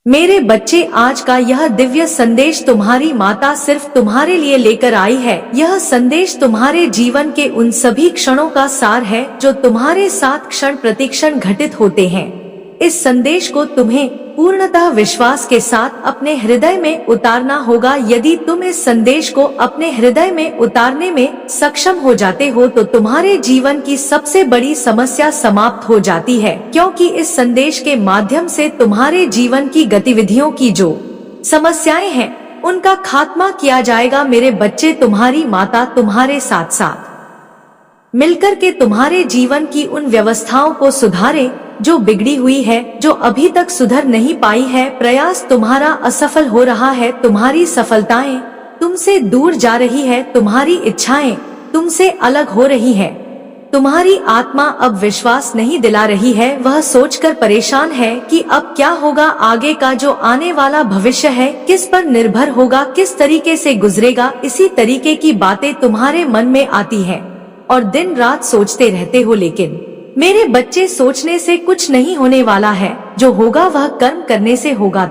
मेरे बच्चे, आज का यह दिव्य संदेश तुम्हारी माता सिर्फ तुम्हारे लिए लेकर आई है। यह संदेश तुम्हारे जीवन के उन सभी क्षणों का सार है जो तुम्हारे साथ क्षण प्रतिक्षण घटित होते हैं। इस संदेश को तुम्हें पूर्णतः विश्वास के साथ अपने हृदय में उतारना होगा। यदि तुम इस संदेश को अपने हृदय में उतारने में सक्षम हो जाते हो तो तुम्हारे जीवन की सबसे बड़ी समस्या समाप्त हो जाती है, क्योंकि इस संदेश के माध्यम से तुम्हारे जीवन की गतिविधियों की जो समस्याएं हैं उनका खात्मा किया जाएगा। मेरे बच्चे, तुम्हारी माता तुम्हारे साथ साथ मिलकर के तुम्हारे जीवन की उन व्यवस्थाओं को सुधारे जो बिगड़ी हुई है, जो अभी तक सुधर नहीं पाई है। प्रयास तुम्हारा असफल हो रहा है, तुम्हारी सफलताएं तुमसे दूर जा रही है, तुम्हारी इच्छाएं तुमसे अलग हो रही है, तुम्हारी आत्मा अब विश्वास नहीं दिला रही है। वह सोचकर परेशान है कि अब क्या होगा, आगे का जो आने वाला भविष्य है किस पर निर्भर होगा, किस तरीके से गुजरेगा। इसी तरीके की बातें तुम्हारे मन में आती है और दिन रात सोचते रहते हो। लेकिन मेरे बच्चे, सोचने से कुछ नहीं होने वाला है, जो होगा वह कर्म करने से होगा।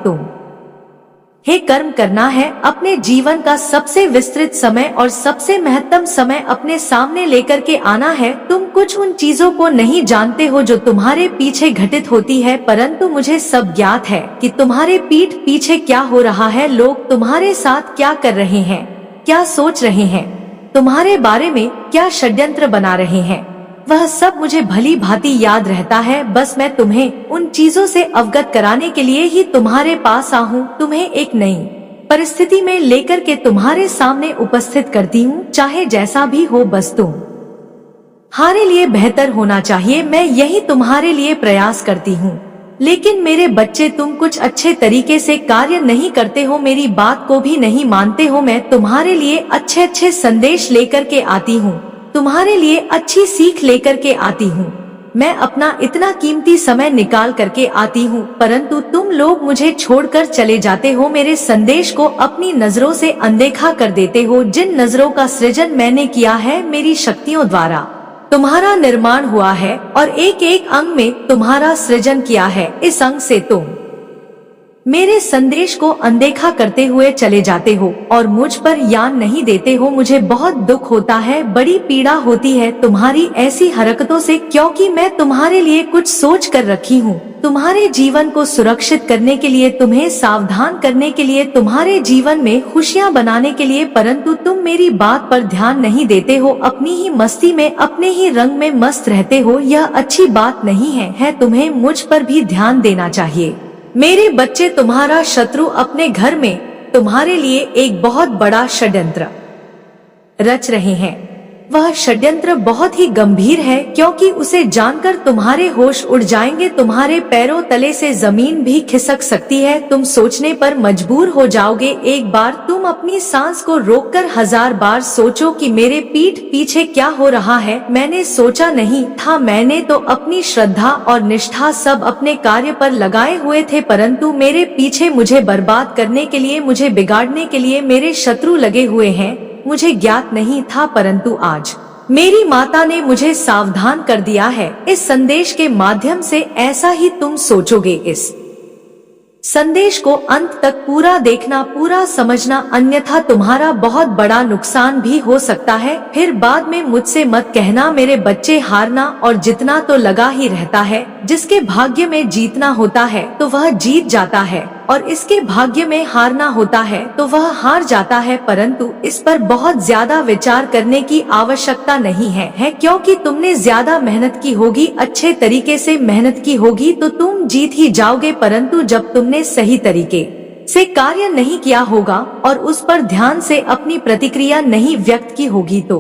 हे कर्म करना है, अपने जीवन का सबसे विस्तृत समय और सबसे महत्तम समय अपने सामने लेकर के आना है। तुम कुछ उन चीजों को नहीं जानते हो जो तुम्हारे पीछे घटित होती है, परंतु मुझे सब ज्ञात है कि तुम्हारे पीठ पीछे क्या हो रहा है, लोग तुम्हारे साथ क्या कर रहे हैं, क्या सोच रहे हैं, तुम्हारे बारे में क्या षड्यंत्र बना रहे हैं। वह सब मुझे भली भांति याद रहता है। बस मैं तुम्हें उन चीजों से अवगत कराने के लिए ही तुम्हारे पास आहूँ, तुम्हें एक नई परिस्थिति में लेकर के तुम्हारे सामने उपस्थित करती हूँ। चाहे जैसा भी हो, बस तुम्हारे लिए बेहतर होना चाहिए, मैं यही तुम्हारे लिए प्रयास करती हूँ। लेकिन मेरे बच्चे, तुम कुछ अच्छे तरीके से कार्य नहीं करते हो, मेरी बात को भी नहीं मानते हो। मैं तुम्हारे लिए अच्छे अच्छे संदेश लेकर के आती हूँ, तुम्हारे लिए अच्छी सीख लेकर के आती हूँ, मैं अपना इतना कीमती समय निकाल करके आती हूँ, परंतु तुम लोग मुझे छोड़कर चले जाते हो, मेरे संदेश को अपनी नजरों से अनदेखा कर देते हो। जिन नजरों का सृजन मैंने किया है, मेरी शक्तियों द्वारा तुम्हारा निर्माण हुआ है और एक एक अंग में तुम्हारा सृजन किया है, इस अंग से तुम मेरे संदेश को अनदेखा करते हुए चले जाते हो और मुझ पर यान नहीं देते हो। मुझे बहुत दुख होता है, बड़ी पीड़ा होती है तुम्हारी ऐसी हरकतों से, क्योंकि मैं तुम्हारे लिए कुछ सोच कर रखी हूँ, तुम्हारे जीवन को सुरक्षित करने के लिए, तुम्हें सावधान करने के लिए, तुम्हारे जीवन में खुशियाँ बनाने के लिए, परंतु तुम मेरी बात पर ध्यान नहीं देते हो, अपनी ही मस्ती में, अपने ही रंग में मस्त रहते हो। यह अच्छी बात नहीं है, तुम्हें मुझ पर भी ध्यान देना चाहिए। मेरे बच्चे, तुम्हारा शत्रु अपने घर में तुम्हारे लिए एक बहुत बड़ा षड्यंत्र रच रहे हैं। वह षड्यंत्र बहुत ही गंभीर है, क्योंकि उसे जानकर तुम्हारे होश उड़ जाएंगे, तुम्हारे पैरों तले से जमीन भी खिसक सकती है। तुम सोचने पर मजबूर हो जाओगे। एक बार तुम अपनी सांस को रोककर 1000 बार सोचो कि मेरे पीठ पीछे क्या हो रहा है। मैंने सोचा नहीं था, मैंने तो अपनी श्रद्धा और निष्ठा सब अपने कार्य पर लगाए हुए थे, परंतु मेरे पीछे मुझे बर्बाद करने के लिए, मुझे बिगाड़ने के लिए मेरे शत्रु लगे हुए हैं। मुझे ज्ञात नहीं था, परंतु आज मेरी माता ने मुझे सावधान कर दिया है। इस संदेश के माध्यम से ऐसा ही तुम सोचोगे। इस संदेश को अंत तक पूरा देखना, पूरा समझना, अन्यथा तुम्हारा बहुत बड़ा नुकसान भी हो सकता है। फिर बाद में मुझसे मत कहना। मेरे बच्चे, हारना और जीतना तो लगा ही रहता है। जिसके भाग्य में जीतना होता है तो वह जीत जाता है, और इसके भाग्य में हारना होता है तो वह हार जाता है। परंतु इस पर बहुत ज्यादा विचार करने की आवश्यकता नहीं है, क्योंकि तुमने ज्यादा मेहनत की होगी, अच्छे तरीके से मेहनत की होगी तो तुम जीत ही जाओगे। परंतु जब तुमने सही तरीके से कार्य नहीं किया होगा और उस पर ध्यान से अपनी प्रतिक्रिया नहीं व्यक्त की होगी तो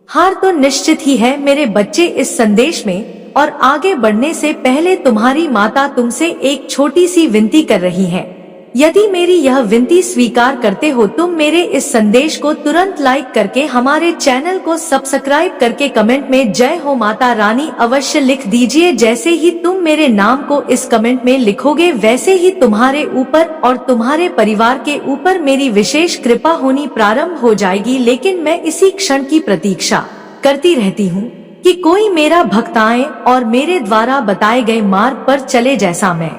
हार तो निश्चित ही है। मेरे बच्चे, इस संदेश में और आगे बढ़ने से पहले तुम्हारी माता तुमसे एक छोटी सी विनती कर रही है। यदि मेरी यह विनती स्वीकार करते हो, तुम मेरे इस संदेश को तुरंत लाइक करके हमारे चैनल को सब्सक्राइब करके कमेंट में जय हो माता रानी अवश्य लिख दीजिए। जैसे ही तुम मेरे नाम को इस कमेंट में लिखोगे, वैसे ही तुम्हारे ऊपर और तुम्हारे परिवार के ऊपर मेरी विशेष कृपा होनी प्रारंभ हो जाएगी। लेकिन मैं इसी क्षण की प्रतीक्षा करती रहती हूँ कि कोई मेरा भक्त आए और मेरे द्वारा बताए गए मार्ग पर चले, जैसा मैं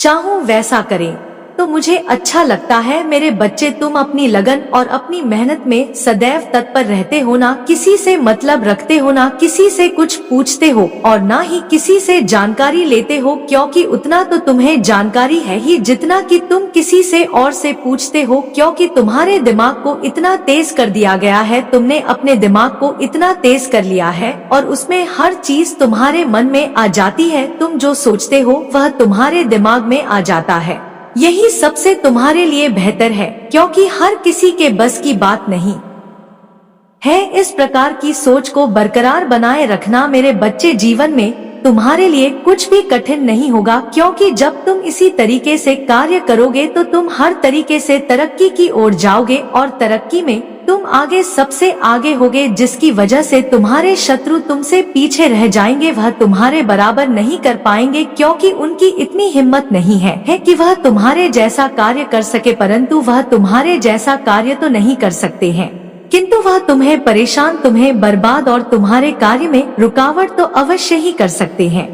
चाहूं वैसा करें तो मुझे अच्छा लगता है। मेरे बच्चे, तुम अपनी लगन और अपनी मेहनत में सदैव तत्पर रहते हो, ना किसी से मतलब रखते हो, ना किसी से कुछ पूछते हो और ना ही किसी से जानकारी लेते हो, क्योंकि उतना तो तुम्हें जानकारी है ही जितना कि तुम किसी से और से पूछते हो, क्योंकि तुम्हारे दिमाग को इतना तेज कर दिया गया है। तुमने अपने दिमाग को इतना तेज कर लिया है और उसमें हर चीज तुम्हारे मन में आ जाती है। तुम जो सोचते हो वह तुम्हारे दिमाग में आ जाता है। यही सबसे तुम्हारे लिए बेहतर है, क्योंकि हर किसी के बस की बात नहीं है। इस प्रकार की सोच को बरकरार बनाए रखना मेरे बच्चे। जीवन में तुम्हारे लिए कुछ भी कठिन नहीं होगा, क्योंकि जब तुम इसी तरीके से कार्य करोगे तो तुम हर तरीके से तरक्की की ओर जाओगे और तरक्की में तुम आगे सबसे आगे होगे, जिसकी वजह से तुम्हारे शत्रु तुमसे पीछे रह जाएंगे। वह तुम्हारे बराबर नहीं कर पाएंगे, क्योंकि उनकी इतनी हिम्मत नहीं है कि वह तुम्हारे जैसा कार्य कर सके, परंतु वह तुम्हारे जैसा कार्य तो नहीं कर सकते हैं, किंतु वह तुम्हें परेशान, तुम्हें बर्बाद और तुम्हारे कार्य में रुकावट तो अवश्य ही कर सकते हैं।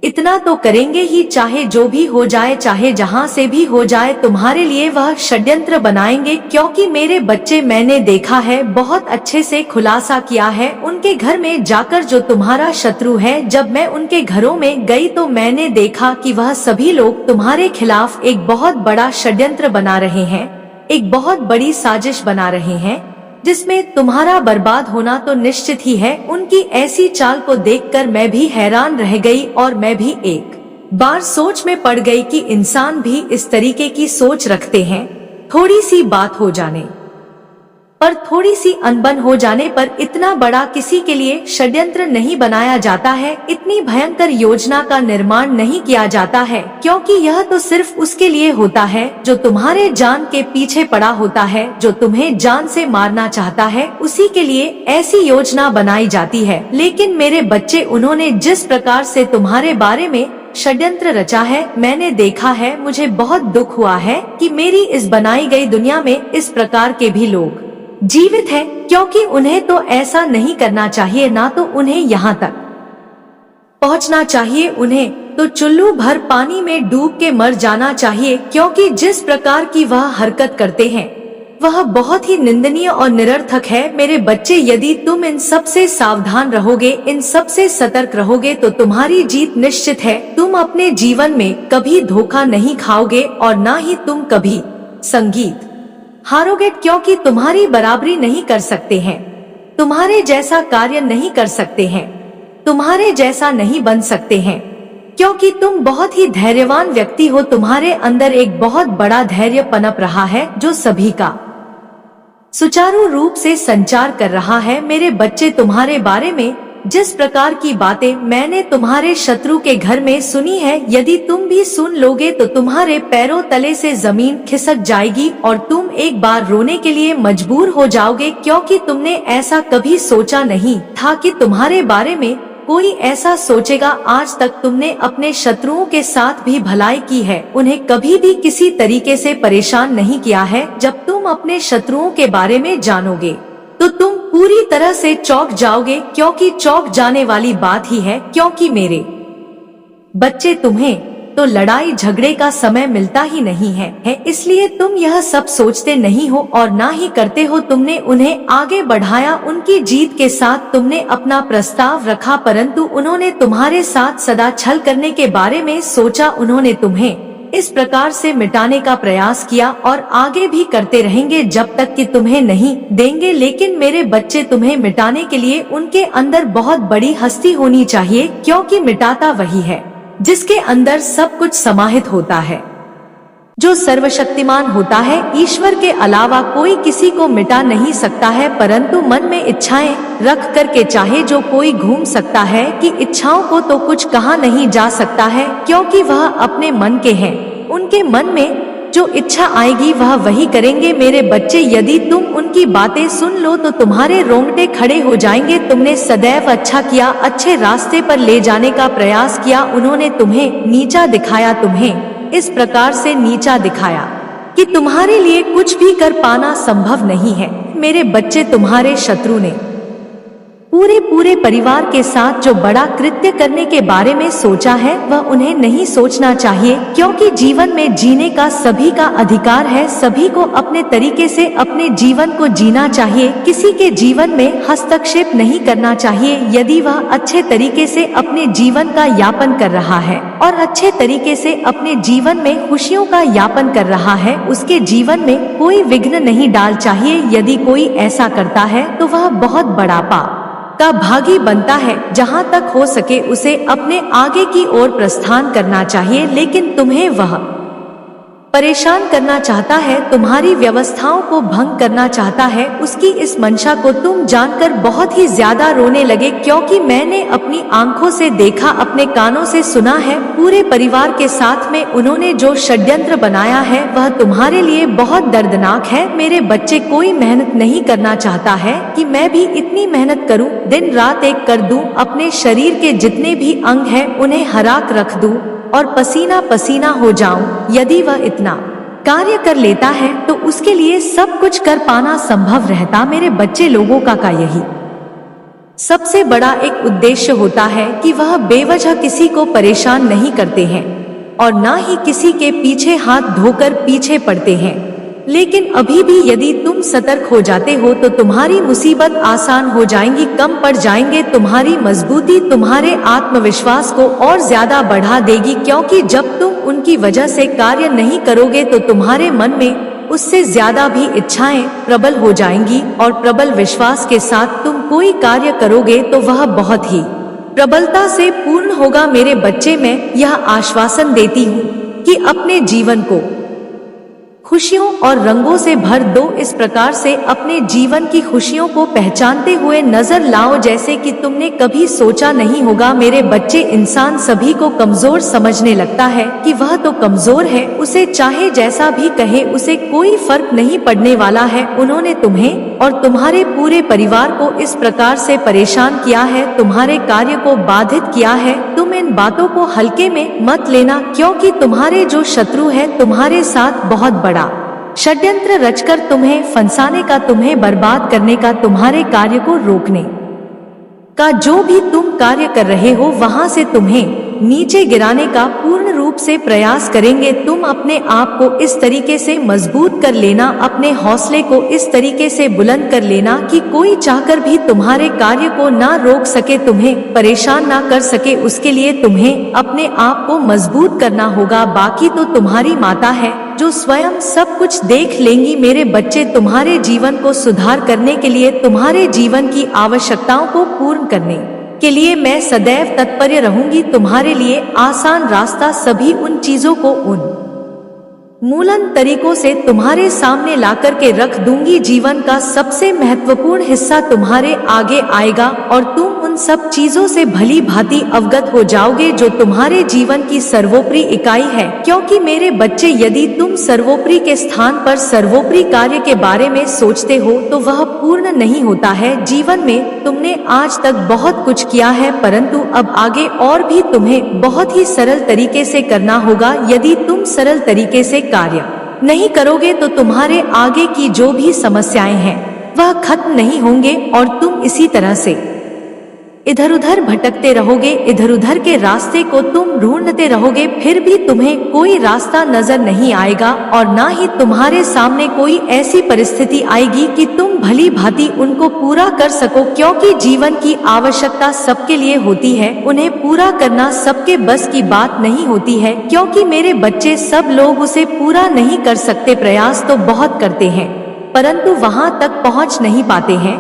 इतना तो करेंगे ही, चाहे जो भी हो जाए, चाहे जहां से भी हो जाए, तुम्हारे लिए वह षड्यंत्र बनाएंगे। क्योंकि मेरे बच्चे, मैंने देखा है, बहुत अच्छे से खुलासा किया है उनके घर में जाकर, जो तुम्हारा शत्रु है। जब मैं उनके घरों में गई तो मैंने देखा कि वह सभी लोग तुम्हारे खिलाफ एक बहुत बड़ा षड्यंत्र बना रहे हैं, एक बहुत बड़ी साजिश बना रहे हैं, जिसमें तुम्हारा बर्बाद होना तो निश्चित ही है। उनकी ऐसी चाल को देखकर मैं भी हैरान रह गई और मैं भी एक बार सोच में पड़ गई कि इंसान भी इस तरीके की सोच रखते हैं। थोड़ी सी बात हो जाने पर, थोड़ी सी अनबन हो जाने पर इतना बड़ा किसी के लिए षड्यंत्र नहीं बनाया जाता है, इतनी भयंकर योजना का निर्माण नहीं किया जाता है, क्योंकि यह तो सिर्फ उसके लिए होता है जो तुम्हारे जान के पीछे पड़ा होता है, जो तुम्हें जान से मारना चाहता है, उसी के लिए ऐसी योजना बनाई जाती है। लेकिन मेरे बच्चे, उन्होंने जिस प्रकार से तुम्हारे बारे में षड्यंत्र रचा है, मैंने देखा है, मुझे बहुत दुख हुआ है कि मेरी इस बनाई गई दुनिया में इस प्रकार के भी लोग जीवित है, क्योंकि उन्हें तो ऐसा नहीं करना चाहिए, ना तो उन्हें यहाँ तक पहुँचना चाहिए। उन्हें तो चुल्लू भर पानी में डूब के मर जाना चाहिए, क्योंकि जिस प्रकार की वह हरकत करते हैं वह बहुत ही निंदनीय और निरर्थक है। मेरे बच्चे, यदि तुम इन सब से सावधान रहोगे, इन सब से सतर्क रहोगे, तो तुम्हारी जीत निश्चित है। तुम अपने जीवन में कभी धोखा नहीं खाओगे और ना ही तुम कभी संगीत हारोगे, क्योंकि तुम्हारी बराबरी नहीं कर सकते हैं, तुम्हारे जैसा कार्य नहीं कर सकते हैं, तुम्हारे जैसा नहीं बन सकते हैं, क्योंकि तुम बहुत ही धैर्यवान व्यक्ति हो। तुम्हारे अंदर एक बहुत बड़ा धैर्य पनप रहा है, जो सभी का सुचारू रूप से संचार कर रहा है। मेरे बच्चे, तुम्हारे बारे में जिस प्रकार की बातें मैंने तुम्हारे शत्रु के घर में सुनी है, यदि तुम भी सुन लोगे तो तुम्हारे पैरों तले से जमीन खिसक जाएगी और तुम एक बार रोने के लिए मजबूर हो जाओगे, क्योंकि तुमने ऐसा कभी सोचा नहीं था कि तुम्हारे बारे में कोई ऐसा सोचेगा। आज तक तुमने अपने शत्रुओं के साथ भी भलाई की है, उन्हें कभी भी किसी तरीके से परेशान नहीं किया है। जब तुम अपने शत्रुओं के बारे में जानोगे तो तुम पूरी तरह से चौंक जाओगे, क्योंकि चौंक जाने वाली बात ही है। क्योंकि मेरे बच्चे, तुम्हें तो लड़ाई झगड़े का समय मिलता ही नहीं है, इसलिए तुम यह सब सोचते नहीं हो और ना ही करते हो। तुमने उन्हें आगे बढ़ाया, उनकी जीत के साथ तुमने अपना प्रस्ताव रखा, परंतु उन्होंने तुम्हारे साथ सदा छल करने के बारे में सोचा। उन्होंने तुम्हें इस प्रकार से मिटाने का प्रयास किया और आगे भी करते रहेंगे जब तक कि तुम्हें नहीं देंगे। लेकिन मेरे बच्चे, तुम्हें मिटाने के लिए उनके अंदर बहुत बड़ी हस्ती होनी चाहिए, क्योंकि मिटाता वही है जिसके अंदर सब कुछ समाहित होता है, जो सर्वशक्तिमान होता है। ईश्वर के अलावा कोई किसी को मिटा नहीं सकता है, परंतु मन में इच्छाएं रख करके चाहे जो कोई घूम सकता है कि इच्छाओं को तो कुछ कहा नहीं जा सकता है, क्योंकि वह अपने मन के हैं। उनके मन में जो इच्छा आएगी वह वही करेंगे। मेरे बच्चे, यदि तुम उनकी बातें सुन लो तो तुम्हारे रोंगटे खड़े हो जाएंगे। तुमने सदैव अच्छा किया, अच्छे रास्ते पर ले जाने का प्रयास किया। उन्होंने तुम्हें नीचा दिखाया, तुम्हें इस प्रकार से नीचा दिखाया कि तुम्हारे लिए कुछ भी कर पाना संभव नहीं है। मेरे बच्चे, तुम्हारे शत्रु ने पूरे परिवार के साथ जो बड़ा कृत्य करने के बारे में सोचा है वह उन्हें नहीं सोचना चाहिए, क्योंकि जीवन में जीने का सभी का अधिकार है। सभी को अपने तरीके से अपने जीवन को जीना चाहिए। किसी के जीवन में हस्तक्षेप नहीं करना चाहिए। यदि वह अच्छे तरीके से अपने जीवन का यापन कर रहा है और अच्छे तरीके से अपने जीवन में खुशियों का यापन कर रहा है, उसके जीवन में कोई विघ्न नहीं डाल चाहिए। यदि कोई ऐसा करता है तो वह बहुत बड़ा पाप का भागी बनता है। जहाँ तक हो सके उसे अपने आगे की ओर प्रस्थान करना चाहिए, लेकिन तुम्हें वह परेशान करना चाहता है, तुम्हारी व्यवस्थाओं को भंग करना चाहता है। उसकी इस मंशा को तुम जानकर बहुत ही ज्यादा रोने लगे, क्योंकि मैंने अपनी आंखों से देखा, अपने कानों से सुना है। पूरे परिवार के साथ में उन्होंने जो षड्यंत्र बनाया है वह तुम्हारे लिए बहुत दर्दनाक है। मेरे बच्चे, कोई मेहनत नहीं करना चाहता है कि मैं भी इतनी मेहनत करूं, दिन रात एक कर दूं, अपने शरीर के जितने भी अंग हैं उन्हें हराक रख दूं और पसीना पसीना हो जाऊं। यदि वह इतना कार्य कर लेता है तो उसके लिए सब कुछ कर पाना संभव रहता। मेरे बच्चे लोगों का यही सबसे बड़ा एक उद्देश्य होता है कि वह बेवजह किसी को परेशान नहीं करते हैं और ना ही किसी के पीछे हाथ धोकर पीछे पड़ते हैं। लेकिन अभी भी यदि तुम सतर्क हो जाते हो तो तुम्हारी मुसीबत आसान हो जाएंगी, कम पड़ जाएंगे। तुम्हारी मजबूती तुम्हारे आत्मविश्वास को और ज्यादा बढ़ा देगी, क्योंकि जब तुम उनकी वजह से कार्य नहीं करोगे तो तुम्हारे मन में उससे ज्यादा भी इच्छाएं प्रबल हो जाएंगी और प्रबल विश्वास के साथ तुम कोई कार्य करोगे तो वह बहुत ही प्रबलता से पूर्ण होगा। मेरे बच्चे, मैं यह आश्वासन देती हूँ कि अपने जीवन को खुशियों और रंगों से भर दो। इस प्रकार से अपने जीवन की खुशियों को पहचानते हुए नजर लाओ जैसे कि तुमने कभी सोचा नहीं होगा। मेरे बच्चे, इंसान सभी को कमजोर समझने लगता है कि वह तो कमजोर है, उसे चाहे जैसा भी कहे उसे कोई फर्क नहीं पड़ने वाला है। उन्होंने तुम्हें और तुम्हारे पूरे परिवार को इस प्रकार से परेशान किया है, तुम्हारे कार्य को बाधित किया है। तुम इन बातों को हल्के में मत लेना, क्योंकि तुम्हारे जो शत्रु है तुम्हारे साथ बहुत बड़ा षड्यंत्र रचकर तुम्हें फंसाने का, तुम्हें बर्बाद करने का, तुम्हारे कार्य को रोकने का जो भी तुम कार्य कर रहे हो वहां से तुम्हें नीचे गिराने का पूर्ण रूप से प्रयास करेंगे। तुम अपने आप को इस तरीके से मजबूत कर लेना, अपने हौसले को इस तरीके से बुलंद कर लेना कि कोई चाहकर भी तुम्हारे कार्य को ना रोक सके, तुम्हें परेशान ना कर सके। उसके लिए तुम्हें अपने आप को मजबूत करना होगा। बाकी तो तुम्हारी माता है जो स्वयं सब कुछ देख लेंगी। मेरे बच्चे, तुम्हारे जीवन को सुधार करने के लिए, तुम्हारे जीवन की आवश्यकताओं को पूर्ण करने के लिए मैं सदैव तत्पर रहूंगी। तुम्हारे लिए आसान रास्ता सभी उन चीजों को उन मूलन तरीकों से तुम्हारे सामने लाकर के रख दूंगी। जीवन का सबसे महत्वपूर्ण हिस्सा तुम्हारे आगे आएगा और तुम उन सब चीजों से भली भांति अवगत हो जाओगे जो तुम्हारे जीवन की सर्वोपरि इकाई है। क्योंकि मेरे बच्चे, यदि तुम सर्वोपरि के स्थान पर सर्वोपरि कार्य के बारे में सोचते हो तो वह पूर्ण नहीं होता है। जीवन में तुमने आज तक बहुत कुछ किया है, परंतु अब आगे और भी तुम्हें बहुत ही सरल तरीके से करना होगा। यदि तुम सरल तरीके से कार्य नहीं करोगे तो तुम्हारे आगे की जो भी समस्याएं हैं वह खत्म नहीं होंगे और तुम इसी तरह से इधर उधर भटकते रहोगे। इधर उधर के रास्ते को तुम ढूंढते रहोगे, फिर भी तुम्हें कोई रास्ता नजर नहीं आएगा और ना ही तुम्हारे सामने कोई ऐसी परिस्थिति आएगी कि तुम भली भांति उनको पूरा कर सको। क्योंकि जीवन की आवश्यकता सबके लिए होती है, उन्हें पूरा करना सबके बस की बात नहीं होती है। क्योंकि मेरे बच्चे, सब लोग उसे पूरा नहीं कर सकते। प्रयास तो बहुत करते हैं परंतु वहां तक पहुंच नहीं पाते हैं।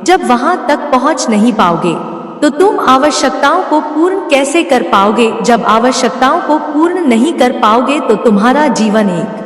जब वहां तक पहुंच नहीं पाओगे तो तुम आवश्यकताओं को पूर्ण कैसे कर पाओगे? जब आवश्यकताओं को पूर्ण नहीं कर पाओगे तो तुम्हारा जीवन एक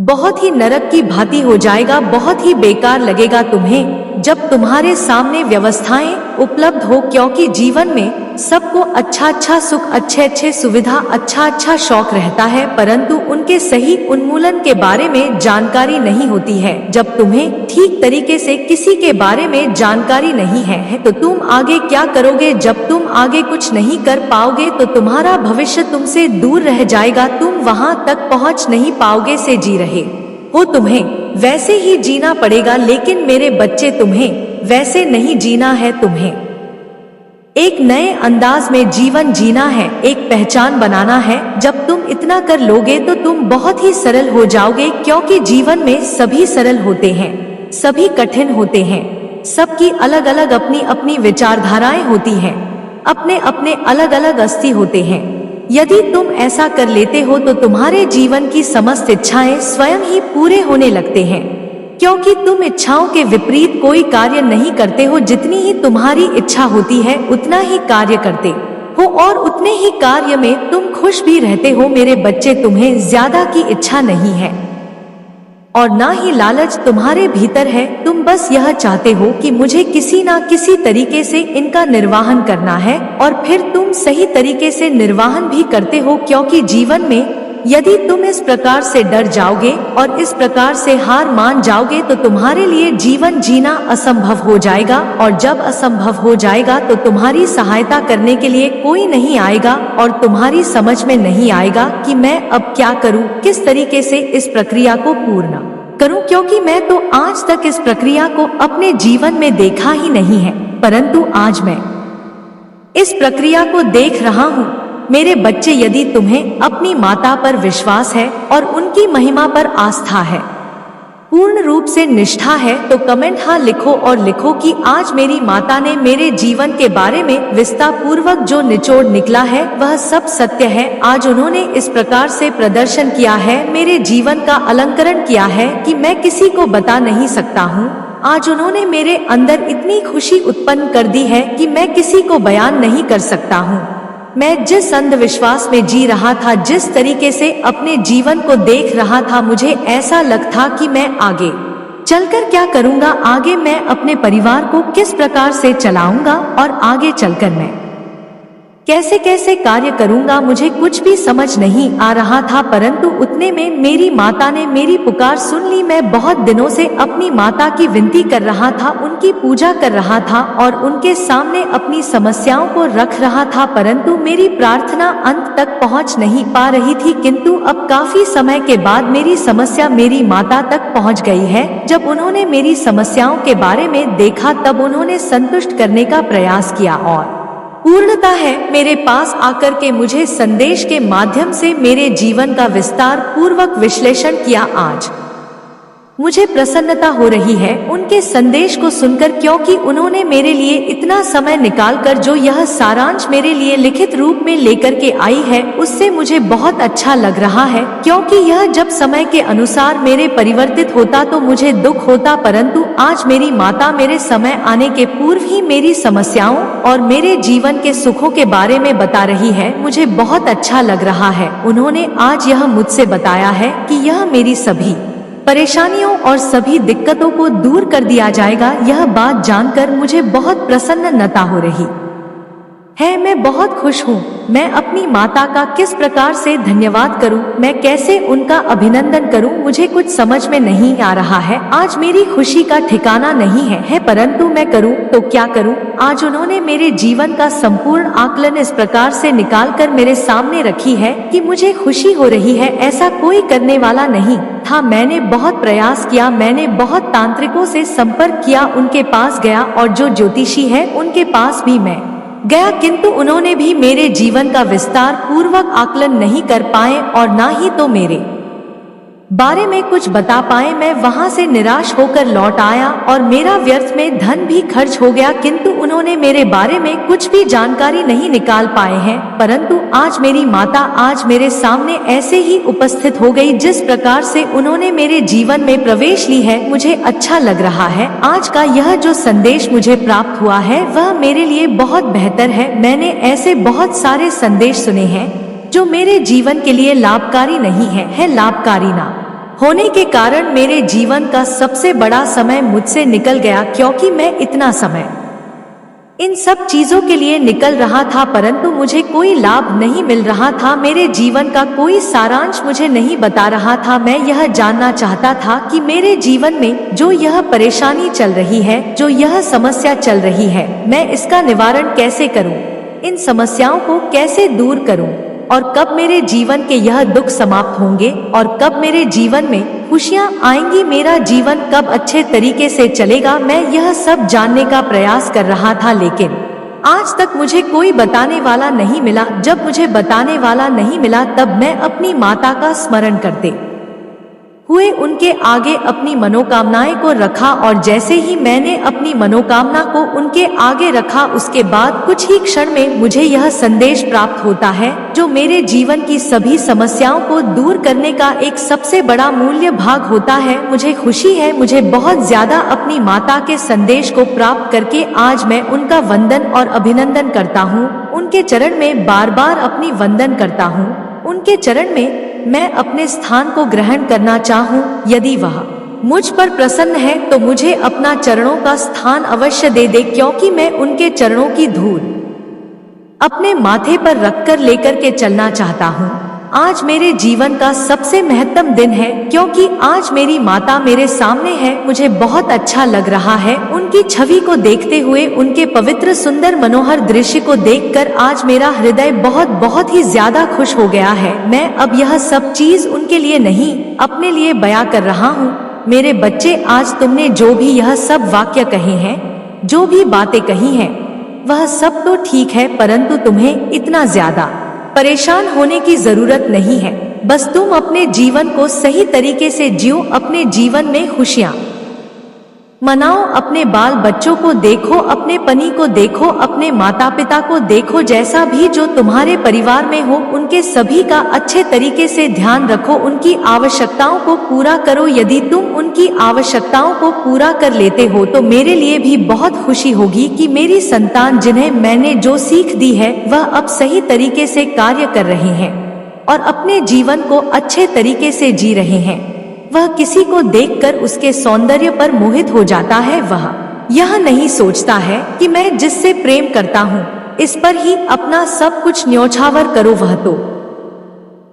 बहुत ही नरक की भांति हो जाएगा, बहुत ही बेकार लगेगा तुम्हें जब तुम्हारे सामने व्यवस्थाएं उपलब्ध हो। क्योंकि जीवन में सबको अच्छा सुख, अच्छे सुविधा, अच्छा शौक रहता है, परंतु उनके सही उन्मूलन के बारे में जानकारी नहीं होती है। जब तुम्हें ठीक तरीके से किसी के बारे में जानकारी नहीं है तो तुम आगे क्या करोगे? जब तुम आगे कुछ नहीं कर पाओगे तो तुम्हारा भविष्य तुमसे दूर रह जाएगा, तुम वहां तक पहुंच नहीं पाओगे। से जी रहे हो तुम्हें वैसे ही जीना पड़ेगा। लेकिन मेरे बच्चे, तुम्हें वैसे नहीं जीना है तुम्हें। एक नए अंदाज में जीवन जीना है, एक पहचान बनाना है। जब तुम इतना कर लोगे तो तुम बहुत ही सरल हो जाओगे, क्योंकि जीवन में सभी सरल होते हैं, सभी कठिन होते हैं। सबकी अलग अलग अपनी अपनी विचारधाराएं होती हैं, अपने अपने अलग अलग अस्थि होते हैं। यदि तुम ऐसा कर लेते हो तो तुम्हारे जीवन की समस्त इच्छाएं स्वयं ही पूरे होने लगते हैं, क्योंकि तुम इच्छाओं के विपरीत कोई कार्य नहीं करते हो। जितनी ही तुम्हारी इच्छा होती है उतना ही कार्य करते हो, और उतने ही कार्य में तुम खुश भी रहते हो। मेरे बच्चे, तुम्हें ज्यादा की इच्छा नहीं है और ना ही लालच तुम्हारे भीतर है। तुम बस यह चाहते हो कि मुझे किसी ना किसी तरीके से इनका निर्वाहन करना है, और फिर तुम सही तरीके से निर्वाहन भी करते हो, क्योंकि जीवन में यदि तुम इस प्रकार से डर जाओगे और इस प्रकार से हार मान जाओगे तो तुम्हारे लिए जीवन जीना असंभव हो जाएगा। और जब असंभव हो जाएगा तो तुम्हारी सहायता करने के लिए कोई नहीं आएगा, और तुम्हारी समझ में नहीं आएगा कि मैं अब क्या करूं, किस तरीके से इस प्रक्रिया को पूर्ण करूं, क्योंकि मैं तो आज तक इस प्रक्रिया को अपने जीवन में देखा ही नहीं है, परंतु आज मैं इस प्रक्रिया को देख रहा हूं। मेरे बच्चे, यदि तुम्हें अपनी माता पर विश्वास है और उनकी महिमा पर आस्था है, पूर्ण रूप से निष्ठा है, तो कमेंट हाँ लिखो, और लिखो कि आज मेरी माता ने मेरे जीवन के बारे में विस्तार पूर्वक जो निचोड़ निकला है वह सब सत्य है। आज उन्होंने इस प्रकार से प्रदर्शन किया है, मेरे जीवन का अलंकरण किया है कि मैं किसी को बता नहीं सकता हूँ। आज उन्होंने मेरे अंदर इतनी खुशी उत्पन्न कर दी है कि मैं किसी को बयान नहीं कर सकता हूँ। मैं जिस अंधविश्वास में जी रहा था, जिस तरीके से अपने जीवन को देख रहा था, मुझे ऐसा लगता कि मैं आगे चलकर क्या करूंगा, आगे मैं अपने परिवार को किस प्रकार से चलाऊंगा, और आगे चलकर मैं कैसे कैसे कार्य करूंगा, मुझे कुछ भी समझ नहीं आ रहा था। परंतु उतने में मेरी माता ने मेरी पुकार सुन ली। मैं बहुत दिनों से अपनी माता की विनती कर रहा था, उनकी पूजा कर रहा था और उनके सामने अपनी समस्याओं को रख रहा था, परंतु मेरी प्रार्थना अंत तक पहुंच नहीं पा रही थी। किंतु अब काफी समय के बाद मेरी समस्या मेरी माता तक पहुंच गई है। जब उन्होंने मेरी समस्याओं के बारे में देखा तब उन्होंने संतुष्ट करने का प्रयास किया, और पूर्णता है मेरे पास आकर के मुझे संदेश के माध्यम से मेरे जीवन का विस्तार पूर्वक विश्लेषण किया। आज मुझे प्रसन्नता हो रही है उनके संदेश को सुनकर, क्योंकि उन्होंने मेरे लिए इतना समय निकालकर जो यह सारांश मेरे लिए लिखित रूप में लेकर के आई है, उससे मुझे बहुत अच्छा लग रहा है। क्योंकि यह जब समय के अनुसार मेरे परिवर्तित होता तो मुझे दुख होता, परंतु आज मेरी माता मेरे समय आने के पूर्व ही मेरी समस्याओं और मेरे जीवन के सुखों के बारे में बता रही है। मुझे बहुत अच्छा लग रहा है। उन्होंने आज यह मुझसे बताया है कि यह मेरी सभी परेशानियों और सभी दिक्कतों को दूर कर दिया जाएगा। यह बात जानकर मुझे बहुत प्रसन्नता हो रही है। मैं बहुत खुश हूँ। मैं अपनी माता का किस प्रकार से धन्यवाद करूँ, मैं कैसे उनका अभिनंदन करूँ, मुझे कुछ समझ में नहीं आ रहा है। आज मेरी खुशी का ठिकाना नहीं है, परंतु मैं करूँ तो क्या करूँ। आज उन्होंने मेरे जीवन का संपूर्ण आकलन इस प्रकार से निकालकर मेरे सामने रखी है कि मुझे खुशी हो रही है। ऐसा कोई करने वाला नहीं था। मैंने बहुत प्रयास किया, मैंने बहुत तांत्रिकों से संपर्क किया, उनके पास गया और जो ज्योतिषी है उनके पास भी मैं गया, किंतु उन्होंने भी मेरे जीवन का विस्तार पूर्वक आकलन नहीं कर पाए और ना ही तो मेरे बारे में कुछ बता पाए। मैं वहां से निराश होकर लौट आया और मेरा व्यर्थ में धन भी खर्च हो गया, किंतु उन्होंने मेरे बारे में कुछ भी जानकारी नहीं निकाल पाए हैं। परंतु आज मेरी माता आज मेरे सामने ऐसे ही उपस्थित हो गई, जिस प्रकार से उन्होंने मेरे जीवन में प्रवेश ली है, मुझे अच्छा लग रहा है। आज का यह जो संदेश मुझे प्राप्त हुआ है वह मेरे लिए बहुत बेहतर है। मैंने ऐसे बहुत सारे संदेश सुने हैं जो मेरे जीवन के लिए लाभकारी नहीं है लाभकारी ना होने के कारण मेरे जीवन का सबसे बड़ा समय मुझसे निकल गया, क्योंकि मैं इतना समय इन सब चीजों के लिए निकल रहा था, परंतु मुझे कोई लाभ नहीं मिल रहा था। मेरे जीवन का कोई सारांश मुझे नहीं बता रहा था। मैं यह जानना चाहता था कि मेरे जीवन में जो यह परेशानी चल रही है, जो यह समस्या चल रही है, मैं इसका निवारण कैसे करूं, इन समस्याओं को कैसे दूर करूं। और कब मेरे जीवन के यह दुख समाप्त होंगे और कब मेरे जीवन में खुशियाँ आएंगी, मेरा जीवन कब अच्छे तरीके से चलेगा। मैं यह सब जानने का प्रयास कर रहा था, लेकिन आज तक मुझे कोई बताने वाला नहीं मिला। जब मुझे बताने वाला नहीं मिला तब मैं अपनी माता का स्मरण करते हुए उनके आगे अपनी मनोकामनाएं को रखा और जैसे ही मैंने अपनी मनोकामना को उनके आगे रखा उसके बाद कुछ ही क्षण में मुझे यह संदेश प्राप्त होता है जो मेरे जीवन की सभी समस्याओं को दूर करने का एक सबसे बड़ा मूल्य भाग होता है। मुझे खुशी है, मुझे बहुत ज्यादा अपनी माता के संदेश को प्राप्त करके आज मैं उनका वंदन और अभिनंदन करता हूँ। उनके चरण में बार बार अपनी वंदन करता हूँ। उनके चरण में मैं अपने स्थान को ग्रहण करना चाहूँ। यदि वह मुझ पर प्रसन्न है तो मुझे अपना चरणों का स्थान अवश्य दे दे, क्योंकि मैं उनके चरणों की धूल अपने माथे पर रखकर लेकर के चलना चाहता हूँ। आज मेरे जीवन का सबसे महत्तम दिन है क्योंकि आज मेरी माता मेरे सामने है। मुझे बहुत अच्छा लग रहा है उनकी छवि को देखते हुए, उनके पवित्र सुंदर मनोहर दृश्य को देखकर आज मेरा हृदय बहुत ही ज्यादा खुश हो गया है। मैं अब यह सब चीज उनके लिए नहीं अपने लिए बयां कर रहा हूँ। मेरे बच्चे, आज तुमने जो भी यह सब वाक्य कहे हैं, जो भी बातें कही हैं, वह सब तो ठीक है, परंतु तुम्हें इतना ज्यादा परेशान होने की जरूरत नहीं है। बस तुम अपने जीवन को सही तरीके से जियो, अपने जीवन में खुशियाँ मनाओ, अपने बाल बच्चों को देखो, अपने पति को देखो, अपने माता पिता को देखो, जैसा भी जो तुम्हारे परिवार में हो उनके सभी का अच्छे तरीके से ध्यान रखो, उनकी आवश्यकताओं को पूरा करो। यदि तुम उनकी आवश्यकताओं को पूरा कर लेते हो तो मेरे लिए भी बहुत खुशी होगी कि मेरी संतान, जिन्हें मैंने जो सीख दी है वह अब सही तरीके से कार्य कर रहे हैं और अपने जीवन को अच्छे तरीके से जी रहे हैं। वह किसी को देखकर उसके सौंदर्य पर मोहित हो जाता है। वह यह नहीं सोचता है कि मैं जिससे प्रेम करता हूँ इस पर ही अपना सब कुछ न्यौछावर करो। वह तो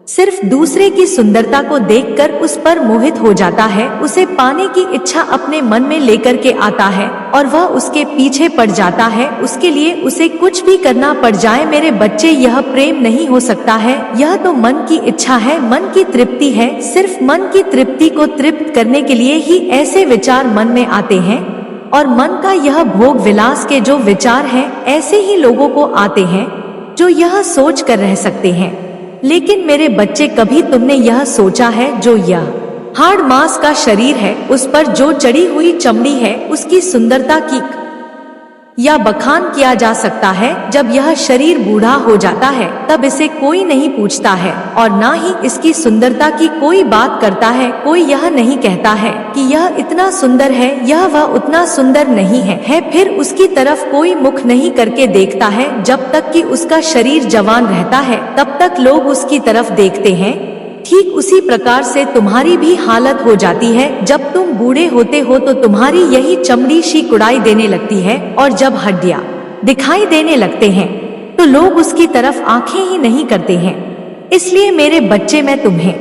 सिर्फ दूसरे की सुंदरता को देखकर उस पर मोहित हो जाता है, उसे पाने की इच्छा अपने मन में लेकर के आता है और वह उसके पीछे पड़ जाता है। उसके लिए उसे कुछ भी करना पड़ जाए। मेरे बच्चे, यह प्रेम नहीं हो सकता है, यह तो मन की इच्छा है, मन की तृप्ति है। सिर्फ मन की तृप्ति को तृप्त करने के लिए ही ऐसे विचार मन में आते हैं और मन का यह भोग विलास के जो विचार हैं ऐसे ही लोगों को आते हैं जो यह सोच कर रह सकते हैं। लेकिन मेरे बच्चे, कभी तुमने यह सोचा है जो यह हाड़ मांस का शरीर है उस पर जो चढ़ी हुई चमड़ी है उसकी सुंदरता की या बखान किया जा सकता है? जब यह शरीर बूढ़ा हो जाता है तब इसे कोई नहीं पूछता है और ना ही इसकी सुंदरता की कोई बात करता है। कोई यह नहीं कहता है कि यह इतना सुंदर है, यह वह उतना सुंदर नहीं है। फिर उसकी तरफ कोई मुख नहीं करके देखता है। जब तक कि उसका शरीर जवान रहता है तब तक लोग उसकी तरफ देखते हैं। ठीक उसी प्रकार से तुम्हारी भी हालत हो जाती है। जब तुम बूढ़े होते हो तो तुम्हारी यही चमड़ी सी कुड़ाई देने लगती है और जब हड्डियां दिखाई देने लगते हैं तो लोग उसकी तरफ आंखें ही नहीं करते हैं। इसलिए मेरे बच्चे, मैं तुम्हें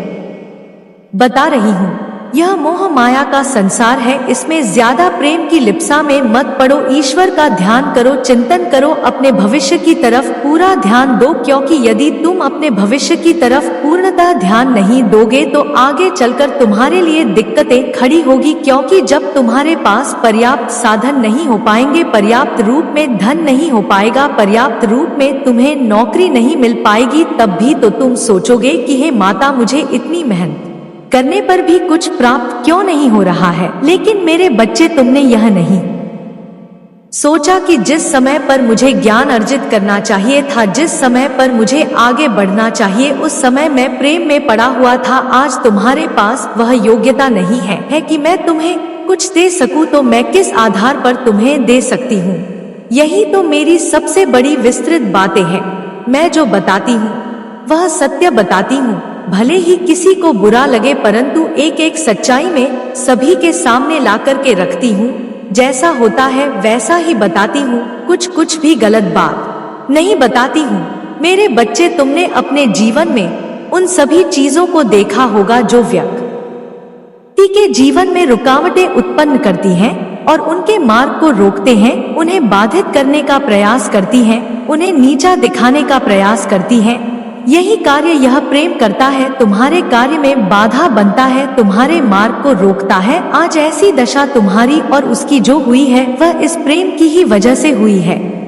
बता रही हूँ, यह मोह माया का संसार है, इसमें ज्यादा प्रेम की लिप्सा में मत पड़ो। ईश्वर का ध्यान करो, चिंतन करो, अपने भविष्य की तरफ पूरा ध्यान दो, क्योंकि यदि तुम अपने भविष्य की तरफ पूर्णतः ध्यान नहीं दोगे तो आगे चलकर तुम्हारे लिए दिक्कतें खड़ी होगी। क्योंकि जब तुम्हारे पास पर्याप्त साधन नहीं हो पाएंगे, पर्याप्त रूप में धन नहीं हो पाएगा, पर्याप्त रूप में तुम्हें नौकरी नहीं मिल पाएगी, तब भी तो तुम सोचोगे कि हे माता, मुझे इतनी मेहनत करने पर भी कुछ प्राप्त क्यों नहीं हो रहा है। लेकिन मेरे बच्चे, तुमने यह नहीं सोचा कि जिस समय पर मुझे ज्ञान अर्जित करना चाहिए था, जिस समय पर मुझे आगे बढ़ना चाहिए, उस समय मैं प्रेम में पड़ा हुआ था। आज तुम्हारे पास वह योग्यता नहीं है कि मैं तुम्हें कुछ दे सकूं, तो मैं किस आधार पर तुम्हें दे सकती हूँ? यही तो मेरी सबसे बड़ी विस्तृत बातें हैं। मैं जो बताती हूँ वह सत्य बताती हूँ, भले ही किसी को बुरा लगे, परंतु एक एक सच्चाई में सभी के सामने ला कर के रखती हूँ। जैसा होता है वैसा ही बताती हूँ, कुछ भी गलत बात नहीं बताती हूँ। मेरे बच्चे, तुमने अपने जीवन में उन सभी चीजों को देखा होगा जो व्यक्ति के जीवन में रुकावटें उत्पन्न करती हैं और उनके मार्ग को रोकते हैं, उन्हें बाधित करने का प्रयास करती हैं, उन्हें नीचा दिखाने का प्रयास करती हैं। यही कार्य यह प्रेम करता है, तुम्हारे कार्य में बाधा बनता है, तुम्हारे मार्ग को रोकता है। आज ऐसी दशा तुम्हारी और उसकी जो हुई है वह इस प्रेम की ही वजह से हुई है।